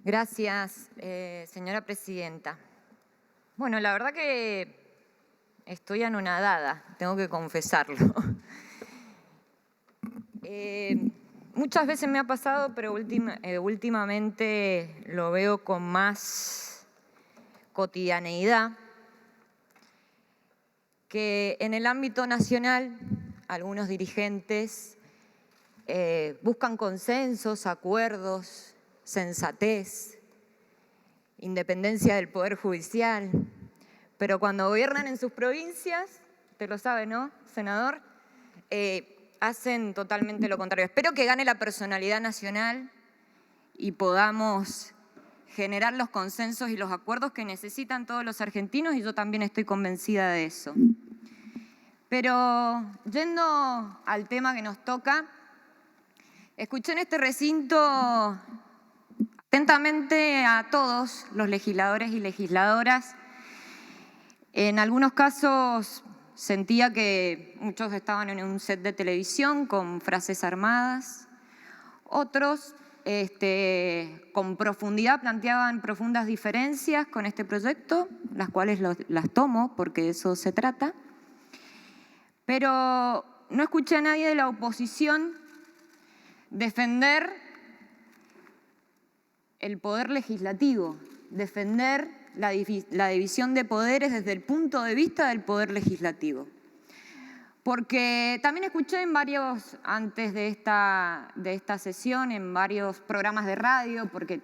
Gracias, señora presidenta. Bueno, la verdad que estoy anonadada, tengo que confesarlo. Muchas veces me ha pasado, pero últimamente lo veo con más cotidianeidad, que en el ámbito nacional algunos dirigentes buscan consensos, acuerdos, sensatez, independencia del Poder Judicial, pero cuando gobiernan en sus provincias, usted lo sabe, ¿no, senador? Hacen totalmente lo contrario. Espero que gane la personalidad nacional y podamos generar los consensos y los acuerdos que necesitan todos los argentinos, y yo también estoy convencida de eso. Pero yendo al tema que nos toca, escuché en este recinto atentamente a todos los legisladores y legisladoras. En algunos casos sentía que muchos estaban en un set de televisión con frases armadas, otros con profundidad planteaban profundas diferencias con este proyecto, las cuales las tomo porque de eso se trata, pero no escuché a nadie de la oposición defender el poder legislativo, defender la división de poderes desde el punto de vista del poder legislativo. Porque también escuché antes de esta sesión, en varios programas de radio, porque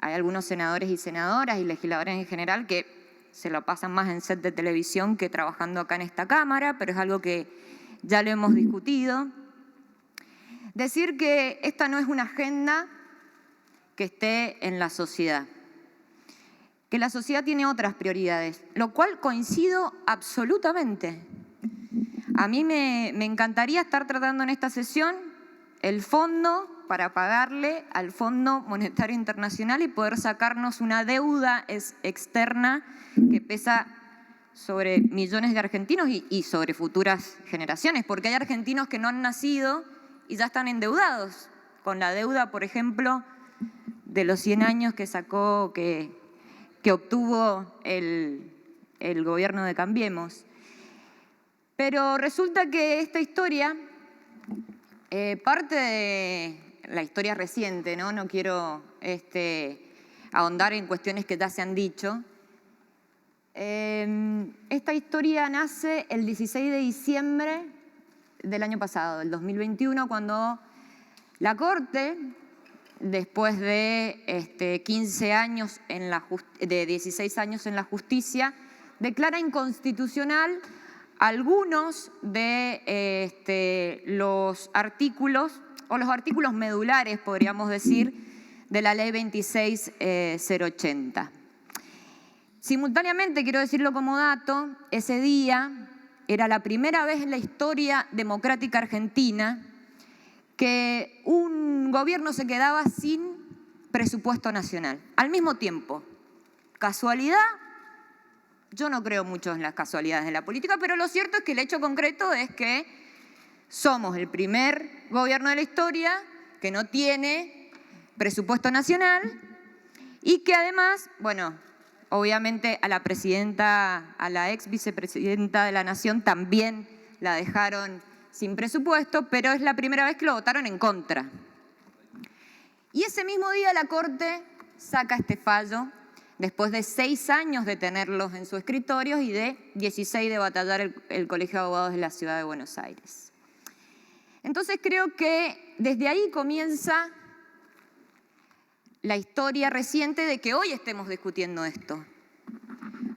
hay algunos senadores y senadoras y legisladores en general que se lo pasan más en set de televisión que trabajando acá en esta Cámara, pero es algo que ya lo hemos discutido. Decir que esta no es una agenda que esté en la sociedad, que la sociedad tiene otras prioridades, lo cual coincido absolutamente. A mí me encantaría estar tratando en esta sesión el fondo para pagarle al Fondo Monetario Internacional y poder sacarnos una deuda externa que pesa sobre millones de argentinos y sobre futuras generaciones, porque hay argentinos que no han nacido y ya están endeudados con la deuda, por ejemplo, de los 100 años que obtuvo el gobierno de Cambiemos. Pero resulta que esta historia, parte de la historia reciente, no quiero ahondar en cuestiones que ya se han dicho. Esta historia nace el 16 de diciembre del año pasado, del 2021, cuando la Corte, después de 15 años de 16 años en la justicia, declara inconstitucional algunos de los artículos, o los artículos medulares, podríamos decir, de la Ley 26.080. Simultáneamente, quiero decirlo como dato, ese día era la primera vez en la historia democrática argentina que un gobierno se quedaba sin presupuesto nacional. Al mismo tiempo, ¿casualidad? Yo no creo mucho en las casualidades de la política, pero lo cierto es que el hecho concreto es que somos el primer gobierno de la historia que no tiene presupuesto nacional y que además, bueno, obviamente a la presidenta, a la ex vicepresidenta de la Nación también la dejaron sin presupuesto, pero es la primera vez que lo votaron en contra. Y ese mismo día la Corte saca este fallo, después de 6 años de tenerlos en su escritorio y de 16 de batallar el Colegio de Abogados de la Ciudad de Buenos Aires. Entonces creo que desde ahí comienza la historia reciente de que hoy estemos discutiendo esto.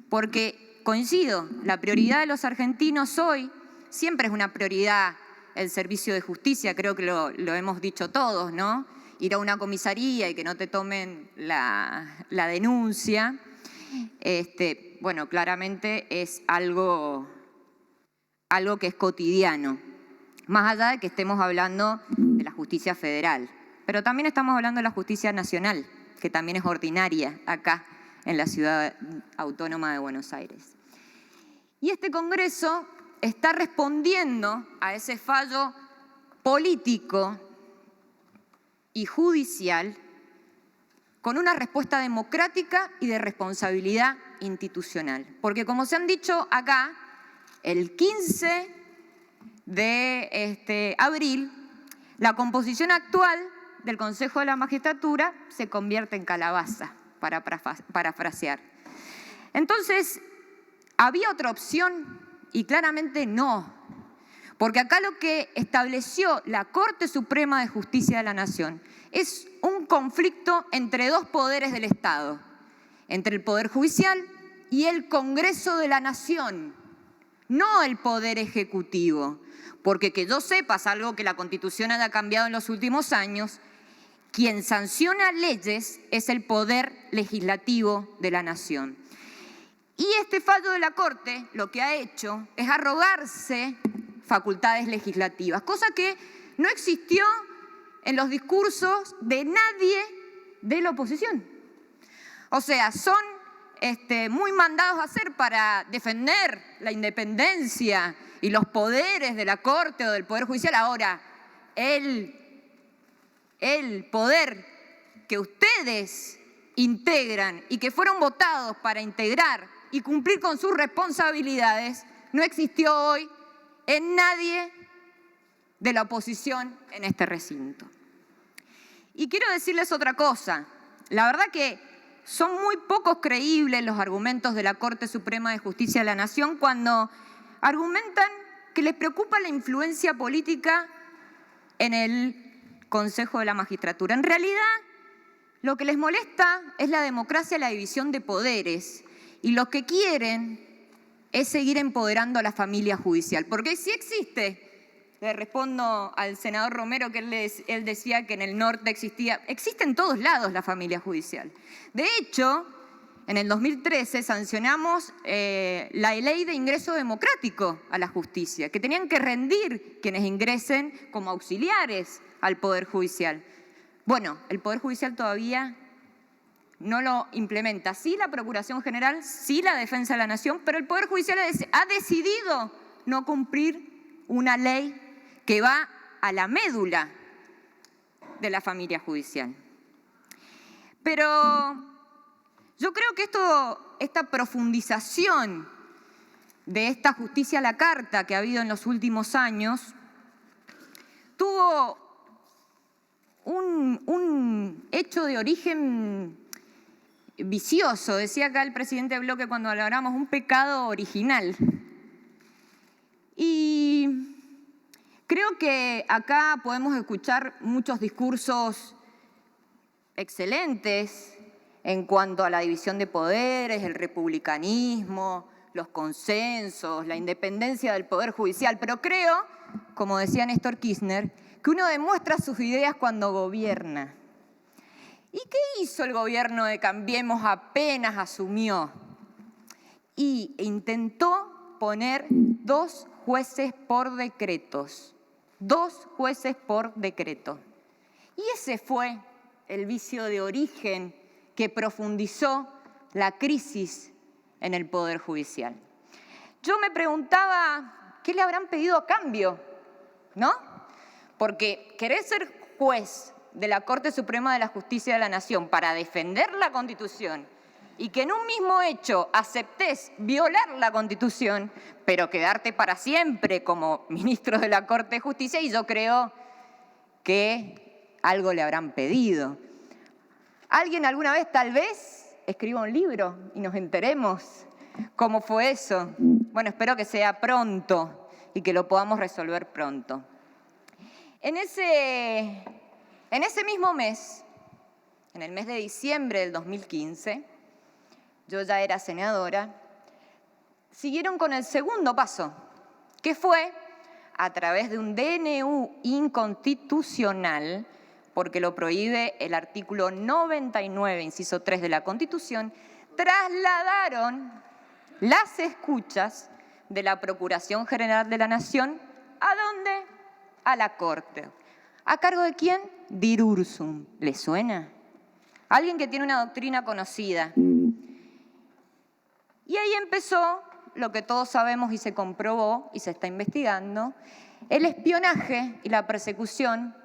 Porque coincido, la prioridad de los argentinos hoy siempre es una prioridad el servicio de justicia, creo que lo hemos dicho todos, ¿no? Ir a una comisaría y que no te tomen la denuncia, bueno, claramente es algo que es cotidiano, más allá de que estemos hablando de la justicia federal. Pero también estamos hablando de la justicia nacional, que también es ordinaria acá en la Ciudad Autónoma de Buenos Aires. Y este Congreso está respondiendo a ese fallo político y judicial con una respuesta democrática y de responsabilidad institucional. Porque como se han dicho acá, el 15 de abril, la composición actual del Consejo de la Magistratura se convierte en calabaza, para parafrasear. Entonces, ¿había otra opción? Y claramente no. Porque acá lo que estableció la Corte Suprema de Justicia de la Nación es un conflicto entre dos poderes del Estado, entre el Poder Judicial y el Congreso de la Nación, no el Poder Ejecutivo. Porque que yo sepa, algo que la Constitución haya cambiado en los últimos años, quien sanciona leyes es el Poder Legislativo de la Nación. Y este fallo de la Corte lo que ha hecho es arrogarse facultades legislativas, cosa que no existió en los discursos de nadie de la oposición. O sea, son muy mandados a hacer para defender la independencia y los poderes de la Corte o del Poder Judicial. Ahora, el poder que ustedes integran y que fueron votados para integrar y cumplir con sus responsabilidades, no existió hoy en nadie de la oposición en este recinto. Y quiero decirles otra cosa. La verdad que son muy pocos creíbles los argumentos de la Corte Suprema de Justicia de la Nación cuando argumentan que les preocupa la influencia política en el Consejo de la Magistratura. En realidad, lo que les molesta es la democracia y la división de poderes. Y lo que quieren es seguir empoderando a la familia judicial. Porque sí existe. Le respondo al senador Romero que él decía que en el norte existía. Existe en todos lados la familia judicial. De hecho, en el 2013 sancionamos la ley de ingreso democrático a la justicia, que tenían que rendir quienes ingresen como auxiliares al Poder Judicial. Bueno, el Poder Judicial todavía no lo implementa. Sí la Procuración General, sí la Defensa de la Nación, pero el Poder Judicial ha decidido no cumplir una ley que va a la médula de la familia judicial. Pero yo creo que esta profundización de esta justicia a la carta que ha habido en los últimos años tuvo un hecho de origen vicioso. Decía acá el presidente de Bloque cuando hablamos, un pecado original. Y creo que acá podemos escuchar muchos discursos excelentes en cuanto a la división de poderes, el republicanismo, los consensos, la independencia del Poder Judicial, pero creo, como decía Néstor Kirchner, que uno demuestra sus ideas cuando gobierna. ¿Y qué hizo el gobierno de Cambiemos apenas asumió? Y intentó poner 2 jueces por decretos. 2 jueces por decreto. Y ese fue el vicio de origen que profundizó la crisis en el Poder Judicial. Yo me preguntaba, ¿qué le habrán pedido a cambio? ¿No? Porque querer ser juez de la Corte Suprema de la Justicia de la Nación para defender la Constitución y que en un mismo hecho aceptés violar la Constitución, pero quedarte para siempre como ministro de la Corte de Justicia, y yo creo que algo le habrán pedido. ¿Alguien alguna vez tal vez escriba un libro y nos enteremos cómo fue eso? Bueno, espero que sea pronto y que lo podamos resolver pronto. En ese mismo mes, en el mes de diciembre del 2015, yo ya era senadora, siguieron con el segundo paso, que fue a través de un DNU inconstitucional, porque lo prohíbe el artículo 99, inciso 3 de la Constitución, trasladaron las escuchas de la Procuración General de la Nación, ¿a dónde? A la Corte. ¿A cargo de quién? Dirursum. ¿Le suena? Alguien que tiene una doctrina conocida. Y ahí empezó lo que todos sabemos y se comprobó y se está investigando, el espionaje y la persecución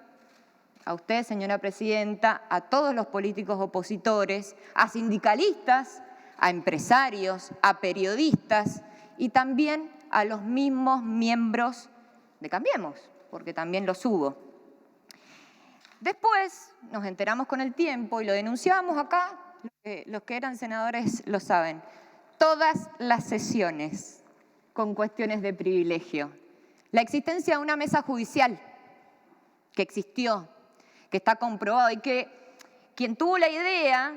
a usted, señora presidenta, a todos los políticos opositores, a sindicalistas, a empresarios, a periodistas y también a los mismos miembros de Cambiemos, porque también los hubo. Después nos enteramos con el tiempo y lo denunciábamos acá, los que eran senadores lo saben, todas las sesiones con cuestiones de privilegio. La existencia de una mesa judicial que existió, que está comprobado y que quien tuvo la idea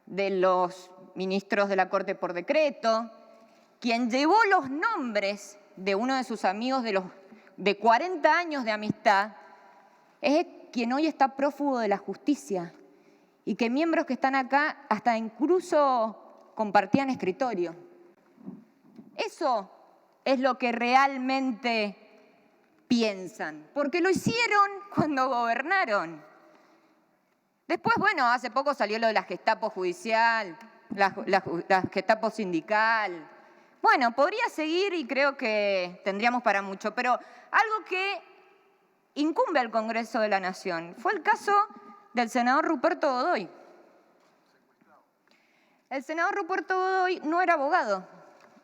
de los ministros de la Corte por decreto, quien llevó los nombres de uno de sus amigos de 40 años de amistad, es quien hoy está prófugo de la justicia y que miembros que están acá hasta incluso compartían escritorio. Eso es lo que realmente piensan, porque lo hicieron cuando gobernaron. Después, bueno, hace poco salió lo de la Gestapo judicial, la Gestapo sindical. Bueno, podría seguir y creo que tendríamos para mucho, pero algo que incumbe al Congreso de la Nación fue el caso del senador Ruperto Godoy. El senador Ruperto Godoy no era abogado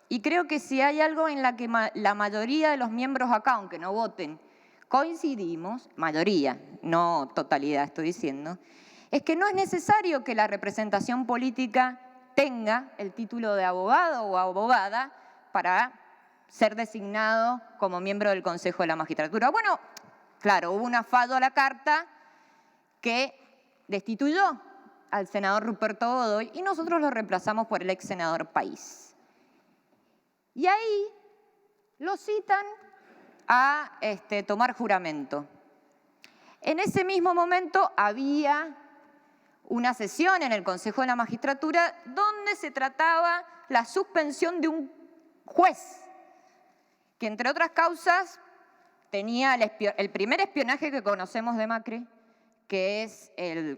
y creo que si hay algo en la que la mayoría de los miembros acá, aunque no voten, coincidimos, mayoría, no totalidad estoy diciendo, es que no es necesario que la representación política tenga el título de abogado o abogada para ser designado como miembro del Consejo de la Magistratura. Bueno, claro, hubo una fallo a la carta que destituyó al senador Ruperto Godoy y nosotros lo reemplazamos por el ex senador País. Y ahí lo citan a tomar juramento. En ese mismo momento había una sesión en el Consejo de la Magistratura donde se trataba la suspensión de un juez que, entre otras causas, tenía el primer espionaje que conocemos de Macri, que es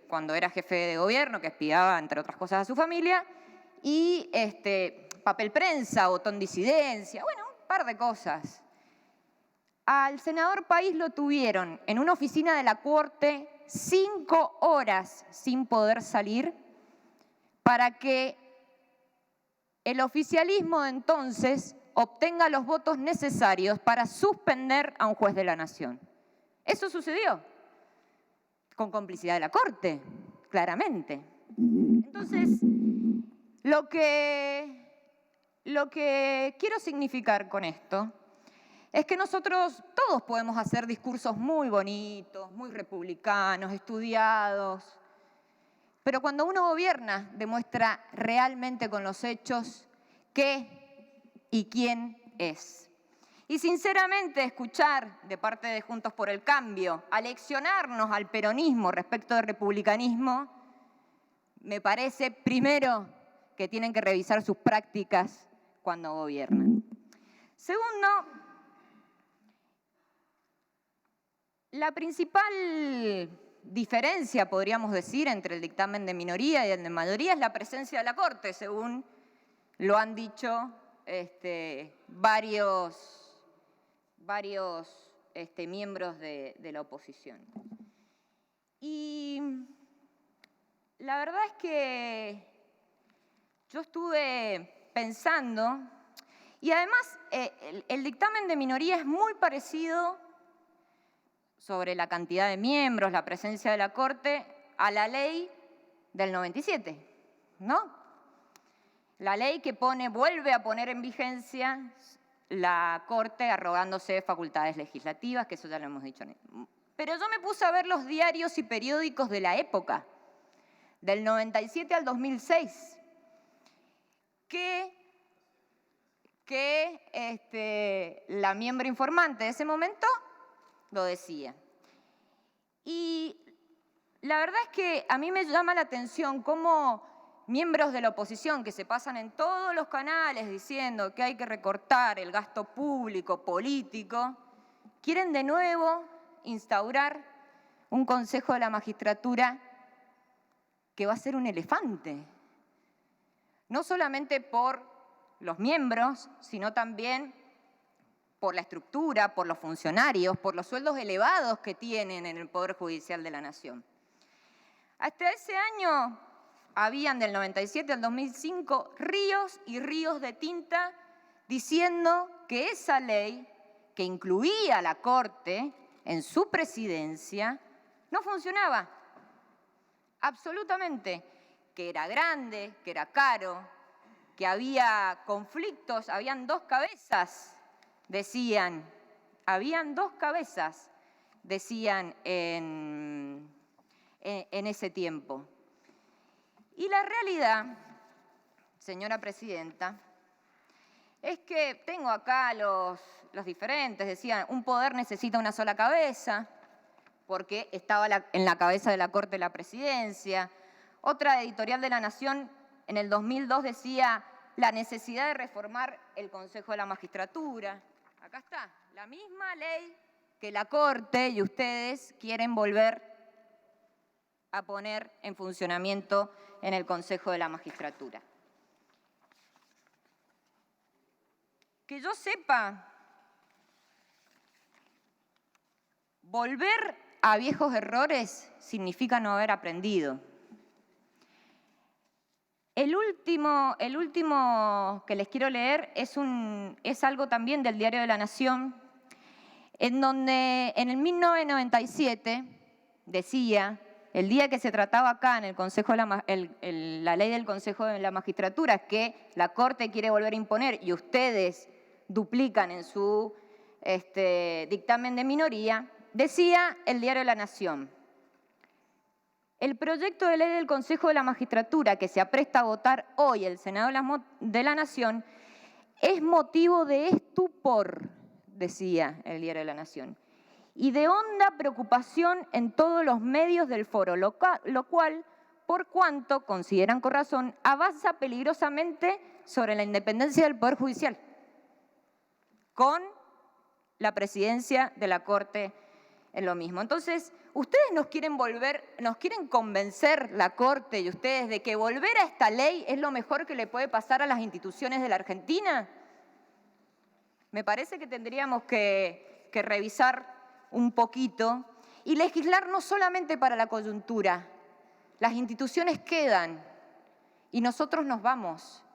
cuando era jefe de gobierno, que espiaba, entre otras cosas, a su familia, y papel prensa, botón disidencia, bueno, un par de cosas. Al senador País lo tuvieron en una oficina de la Corte 5 horas sin poder salir para que el oficialismo de entonces obtenga los votos necesarios para suspender a un juez de la Nación. Eso sucedió con complicidad de la Corte, claramente. Entonces, lo que quiero significar con esto es que nosotros todos podemos hacer discursos muy bonitos, muy republicanos, estudiados, pero cuando uno gobierna demuestra realmente con los hechos qué y quién es. Y sinceramente escuchar de parte de Juntos por el Cambio aleccionarnos al peronismo respecto del republicanismo, me parece primero que tienen que revisar sus prácticas cuando gobiernan. Segundo, la principal diferencia, podríamos decir, entre el dictamen de minoría y el de mayoría es la presencia de la Corte, según lo han dicho varios miembros de la oposición. Y la verdad es que yo estuve pensando, y además el dictamen de minoría es muy parecido sobre la cantidad de miembros, la presencia de la Corte, a la ley del 97, ¿no? La ley que vuelve a poner en vigencia la Corte arrogándose facultades legislativas, que eso ya lo hemos dicho. Pero yo me puse a ver los diarios y periódicos de la época, del 97 al 2006, que la miembro informante de ese momento lo decía. Y la verdad es que a mí me llama la atención cómo miembros de la oposición que se pasan en todos los canales diciendo que hay que recortar el gasto público, político, quieren de nuevo instaurar un Consejo de la Magistratura que va a ser un elefante. No solamente por los miembros, sino también por la estructura, por los funcionarios, por los sueldos elevados que tienen en el Poder Judicial de la Nación. Hasta ese año habían del 97 al 2005 ríos y ríos de tinta diciendo que esa ley, que incluía a la Corte en su presidencia, no funcionaba. Absolutamente. Que era grande, que era caro, que había conflictos, habían dos cabezas, decían. Habían dos cabezas, decían en ese tiempo. Y la realidad, señora presidenta, es que tengo acá los diferentes, decían, un poder necesita una sola cabeza, porque estaba en la cabeza de la Corte la presidencia. Otra editorial de La Nación en el 2002 decía la necesidad de reformar el Consejo de la Magistratura. Acá está, la misma ley que la Corte y ustedes quieren volver a poner en funcionamiento en el Consejo de la Magistratura. Que yo sepa, volver a viejos errores significa no haber aprendido. El último que les quiero leer es algo también del Diario de la Nación, en donde en el 1997 decía, el día que se trataba acá en el Consejo la ley del Consejo de la Magistratura, que la Corte quiere volver a imponer y ustedes duplican en su dictamen de minoría, decía el Diario de la Nación, el proyecto de ley del Consejo de la Magistratura que se apresta a votar hoy el Senado de la Nación es motivo de estupor, decía el Diario de la Nación, y de honda preocupación en todos los medios del foro, lo cual, por cuanto, consideran con razón, avanza peligrosamente sobre la independencia del Poder Judicial, con la presidencia de la Corte en lo mismo. Entonces, ustedes nos quieren convencer, la Corte y ustedes, de que volver a esta ley es lo mejor que le puede pasar a las instituciones de la Argentina. Me parece que tendríamos que revisar un poquito y legislar no solamente para la coyuntura. Las instituciones quedan y nosotros nos vamos.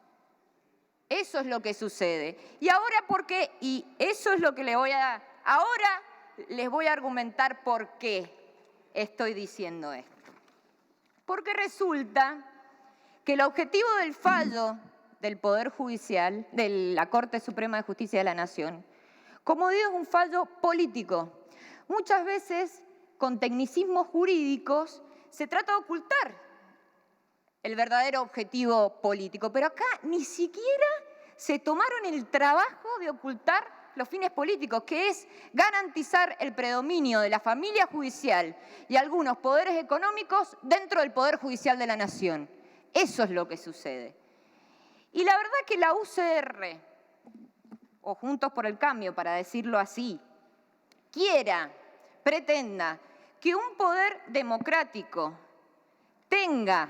Eso es lo que sucede. Y ahora, ¿por qué? Y eso es lo que ahora les voy a argumentar por qué estoy diciendo esto. Porque resulta que el objetivo del fallo del Poder Judicial, de la Corte Suprema de Justicia de la Nación, como digo, es un fallo político. Muchas veces, con tecnicismos jurídicos, se trata de ocultar el verdadero objetivo político. Pero acá ni siquiera se tomaron el trabajo de ocultar los fines políticos, que es garantizar el predominio de la familia judicial y algunos poderes económicos dentro del Poder Judicial de la Nación. Eso es lo que sucede. Y la verdad que la UCR, o Juntos por el Cambio, para decirlo así, pretenda que un poder democrático tenga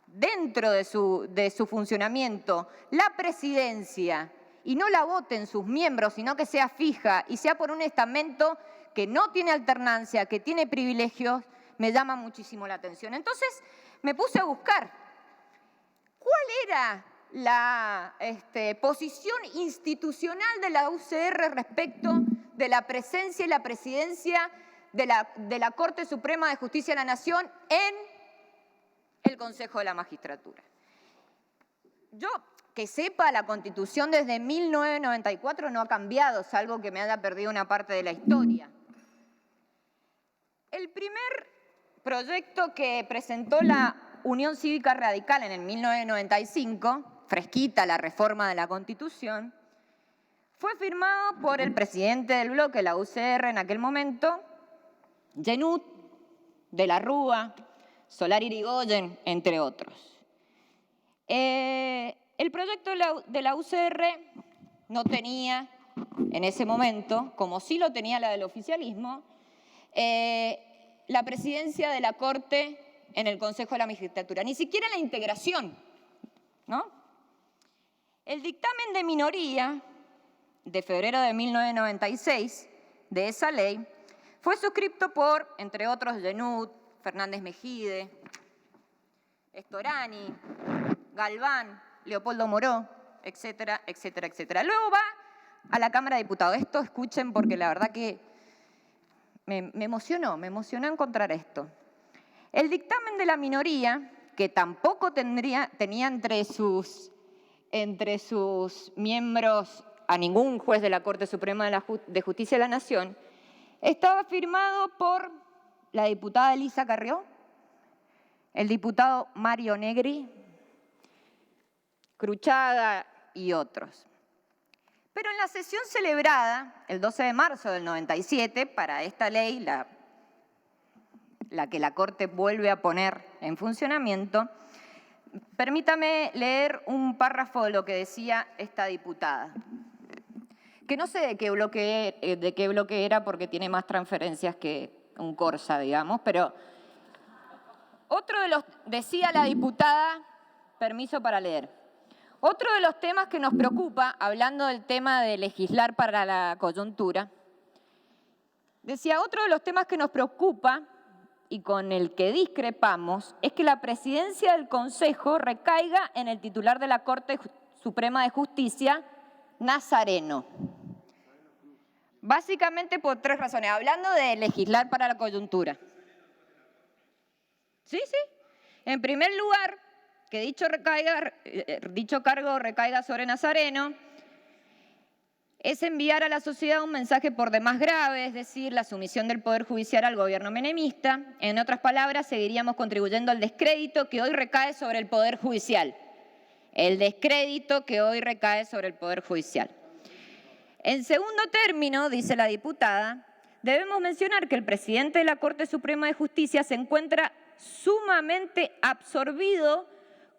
dentro de su funcionamiento la presidencia y no la voten sus miembros, sino que sea fija y sea por un estamento que no tiene alternancia, que tiene privilegios, me llama muchísimo la atención. Entonces me puse a buscar cuál era la posición institucional de la UCR respecto de la presencia y la presidencia de la Corte Suprema de Justicia de la Nación en el Consejo de la Magistratura. Yo, que sepa, la Constitución desde 1994 no ha cambiado, salvo que me haya perdido una parte de la historia. El primer proyecto que presentó la Unión Cívica Radical en el 1995, fresquita la reforma de la Constitución, fue firmado por el presidente del bloque, la UCR en aquel momento, Genut, de la Rúa, Solari Irigoyen, entre otros. El proyecto de la UCR no tenía, en ese momento, como sí lo tenía la del oficialismo, la presidencia de la Corte en el Consejo de la Magistratura, ni siquiera la integración, ¿no? El dictamen de minoría de febrero de 1996 de esa ley fue suscrito por, entre otros, Genut, Fernández Mejide, Storani, Galván, Leopoldo Moró, etcétera, etcétera, etcétera. Luego va a la Cámara de Diputados. Esto escuchen porque la verdad que me emocionó encontrar esto. El dictamen de la minoría, que tampoco tenía entre sus miembros a ningún juez de la Corte Suprema de Justicia de la Nación, estaba firmado por la diputada Elisa Carrió, el diputado Mario Negri, Cruchaga y otros. Pero en la sesión celebrada el 12 de marzo del 97, para esta ley, la que la Corte vuelve a poner en funcionamiento, permítame leer un párrafo de lo que decía esta diputada, que no sé de qué bloque era porque tiene más transferencias que un Corsa, digamos, pero decía la diputada, permiso para leer, otro de los temas que nos preocupa, hablando del tema de legislar para la coyuntura, decía, otro de los temas que nos preocupa y con el que discrepamos es que la presidencia del Consejo recaiga en el titular de la Corte Suprema de Justicia, Nazareno. Básicamente por 3 razones, hablando de legislar para la coyuntura. Sí. En primer lugar, que dicho cargo recaiga sobre Nazareno, es enviar a la sociedad un mensaje por demás grave, es decir, la sumisión del Poder Judicial al gobierno menemista. En otras palabras, seguiríamos contribuyendo al descrédito que hoy recae sobre el Poder Judicial. El descrédito que hoy recae sobre el Poder Judicial. En segundo término, dice la diputada, debemos mencionar que el presidente de la Corte Suprema de Justicia se encuentra sumamente absorbido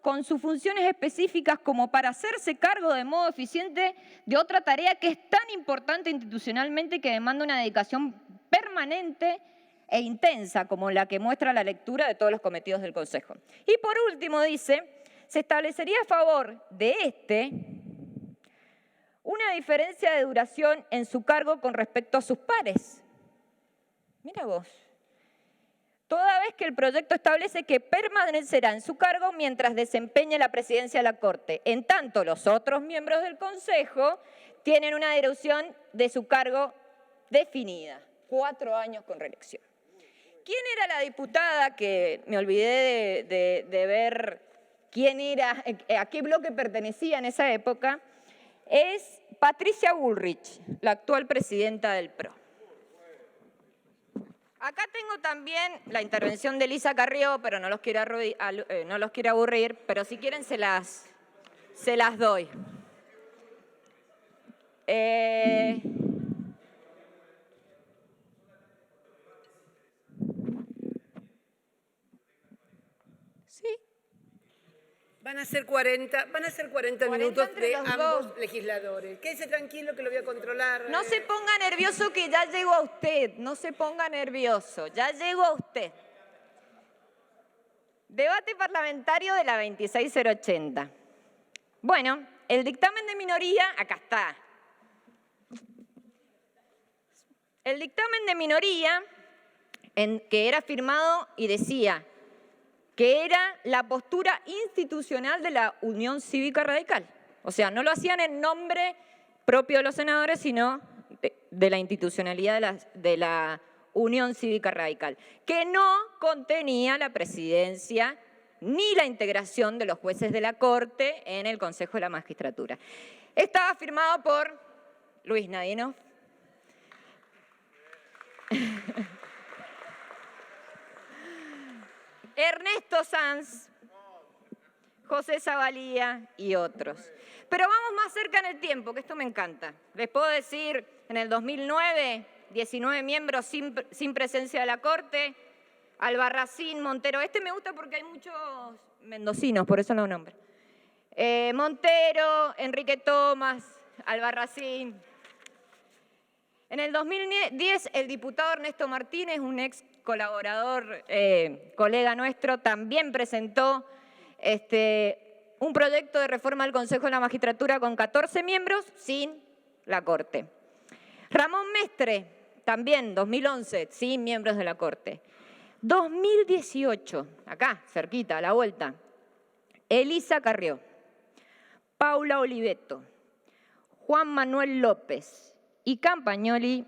con sus funciones específicas como para hacerse cargo de modo eficiente de otra tarea que es tan importante institucionalmente y que demanda una dedicación permanente e intensa como la que muestra la lectura de todos los cometidos del Consejo. Y por último dice, se establecería a favor de una diferencia de duración en su cargo con respecto a sus pares. Mira vos. Toda vez que el proyecto establece que permanecerá en su cargo mientras desempeñe la presidencia de la Corte. En tanto, los otros miembros del Consejo tienen una duración de su cargo definida, 4 años con reelección. ¿Quién era la diputada que me olvidé de ver quién era, a qué bloque pertenecía en esa época? Es Patricia Bullrich, la actual presidenta del PRO. Acá tengo también la intervención de Elisa Carrió, pero no los quiero aburrir, pero si quieren se las doy. ¿Sí? Van a ser 40 minutos de ambos legisladores. Quédese tranquilo que lo voy a controlar. No se ponga nervioso que ya llego a usted. No se ponga nervioso. Ya llego a usted. Debate parlamentario de la 26080. Bueno, el dictamen de minoría, acá está. El dictamen de minoría, que era firmado y decía que era la postura institucional de la Unión Cívica Radical. O sea, no lo hacían en nombre propio de los senadores, sino de la institucionalidad de la Unión Cívica Radical, que no contenía la presidencia ni la integración de los jueces de la Corte en el Consejo de la Magistratura. Estaba firmado por Luis Nadinov, Ernesto Sanz, José Zavalía y otros. Pero vamos más cerca en el tiempo, que esto me encanta. Les puedo decir, en el 2009, 19 miembros sin presencia de la Corte, Albarracín, Montero. Este me gusta porque hay muchos mendocinos, por eso lo nombro. Montero, Enrique Tomás, Albarracín. En el 2010, el diputado Ernesto Martínez, un ex colaborador, colega nuestro, también presentó un proyecto de reforma del Consejo de la Magistratura con 14 miembros sin la Corte. Ramón Mestre, también 2011, sin miembros de la Corte. 2018, acá, cerquita, a la vuelta, Elisa Carrió, Paula Oliveto, Juan Manuel López y Campagnoli,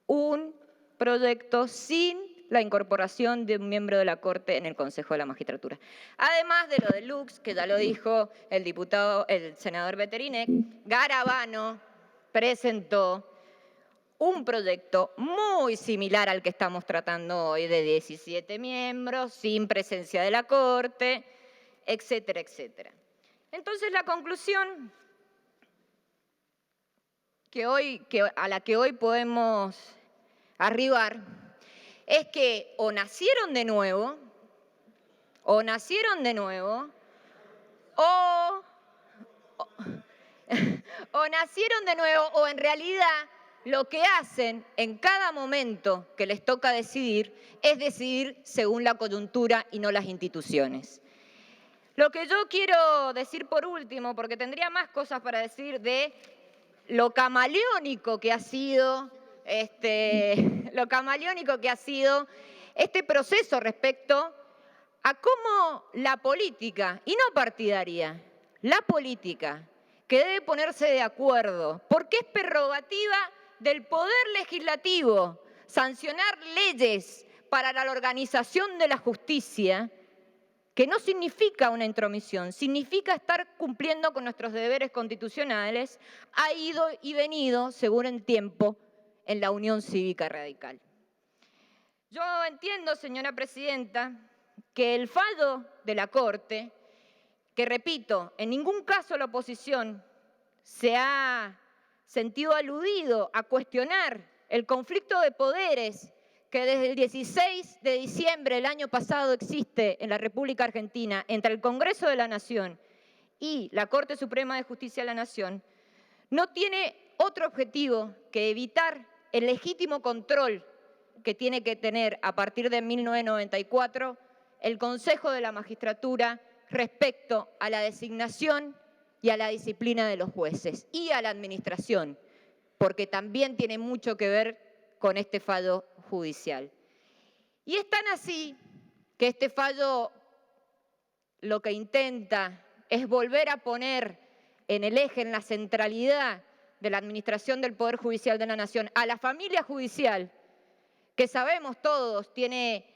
un proyecto sin la incorporación de un miembro de la Corte en el Consejo de la Magistratura. Además de lo de Lux, que ya lo dijo el senador Veterinec, Garabano presentó un proyecto muy similar al que estamos tratando hoy, de 17 miembros, sin presencia de la Corte, etcétera, etcétera. Entonces, la conclusión a la que hoy podemos arribar es que o nacieron de nuevo, o en realidad lo que hacen en cada momento que les toca decidir es decidir según la coyuntura y no las instituciones. Lo que yo quiero decir por último, porque tendría más cosas para decir de lo camaleónico que ha sido este proceso respecto a cómo la política, y no partidaria, la política, que debe ponerse de acuerdo, porque es prerrogativa del Poder Legislativo sancionar leyes para la organización de la justicia, que no significa una intromisión, significa estar cumpliendo con nuestros deberes constitucionales, ha ido y venido, según el tiempo, en la Unión Cívica Radical. Yo entiendo, señora presidenta, que el fallo de la Corte, que repito, en ningún caso la oposición se ha sentido aludido a cuestionar el conflicto de poderes que desde el 16 de diciembre del año pasado existe en la República Argentina entre el Congreso de la Nación y la Corte Suprema de Justicia de la Nación, no tiene otro objetivo que evitar el legítimo control que tiene que tener a partir de 1994 el Consejo de la Magistratura respecto a la designación y a la disciplina de los jueces y a la administración, porque también tiene mucho que ver con este fallo judicial. Y es tan así que este fallo lo que intenta es volver a poner en el eje, en la centralidad de la administración del Poder Judicial de la Nación, a la familia judicial, que sabemos todos tiene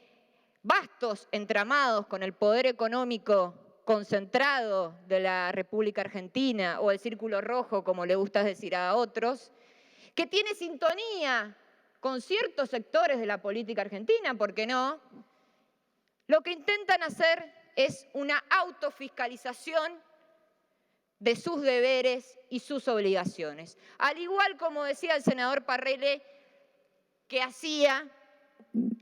vastos entramados con el poder económico concentrado de la República Argentina, o el Círculo Rojo, como le gusta decir a otros, que tiene sintonía con ciertos sectores de la política argentina, ¿por qué no? Lo que intentan hacer es una autofiscalización de sus deberes y sus obligaciones. Al igual como decía el senador Parrelle, que hacía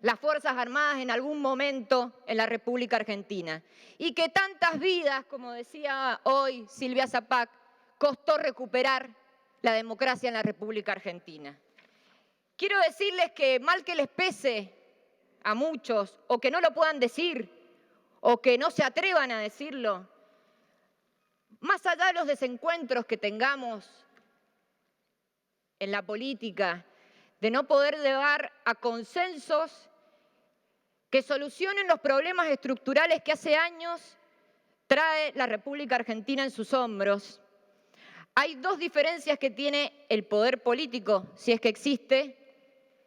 las Fuerzas Armadas en algún momento en la República Argentina. Y que tantas vidas, como decía hoy Silvia Zapac, costó recuperar la democracia en la República Argentina. Quiero decirles que, mal que les pese a muchos, o que no lo puedan decir, o que no se atrevan a decirlo, más allá de los desencuentros que tengamos en la política, de no poder llegar a consensos que solucionen los problemas estructurales que hace años trae la República Argentina en sus hombros, hay dos diferencias que tiene el poder político, si es que existe,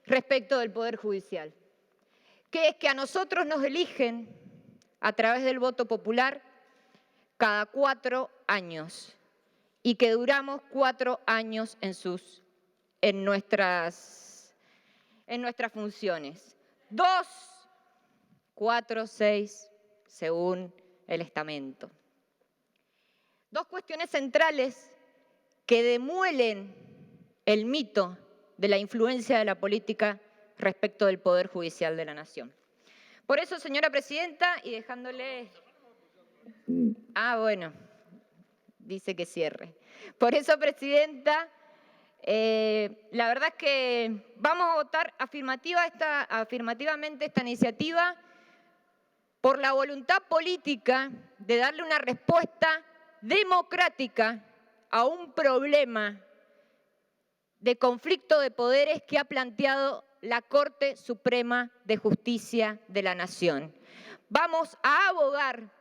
respecto del Poder Judicial, que es que a nosotros nos eligen a través del voto popular cada 4 años y que duramos 4 años en nuestras funciones. 2, 4, 6, según el estamento. Dos cuestiones centrales que demuelen el mito de la influencia de la política respecto del Poder Judicial de la Nación. Por eso, señora presidenta, y dejándole... bueno, dice que cierre. Por eso, presidenta, la verdad es que vamos a votar afirmativamente esta iniciativa por la voluntad política de darle una respuesta democrática a un problema de conflicto de poderes que ha planteado la Corte Suprema de Justicia de la Nación. Vamos a abogar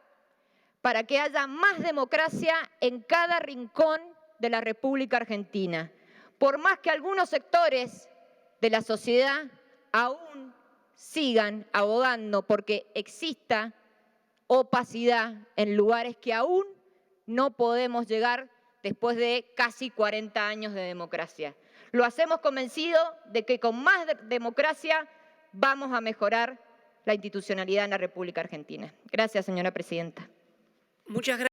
para que haya más democracia en cada rincón de la República Argentina, por más que algunos sectores de la sociedad aún sigan abogando porque exista opacidad en lugares que aún no podemos llegar después de casi 40 años de democracia. Lo hacemos convencidos de que con más democracia vamos a mejorar la institucionalidad en la República Argentina. Gracias, señora presidenta. Muchas gracias.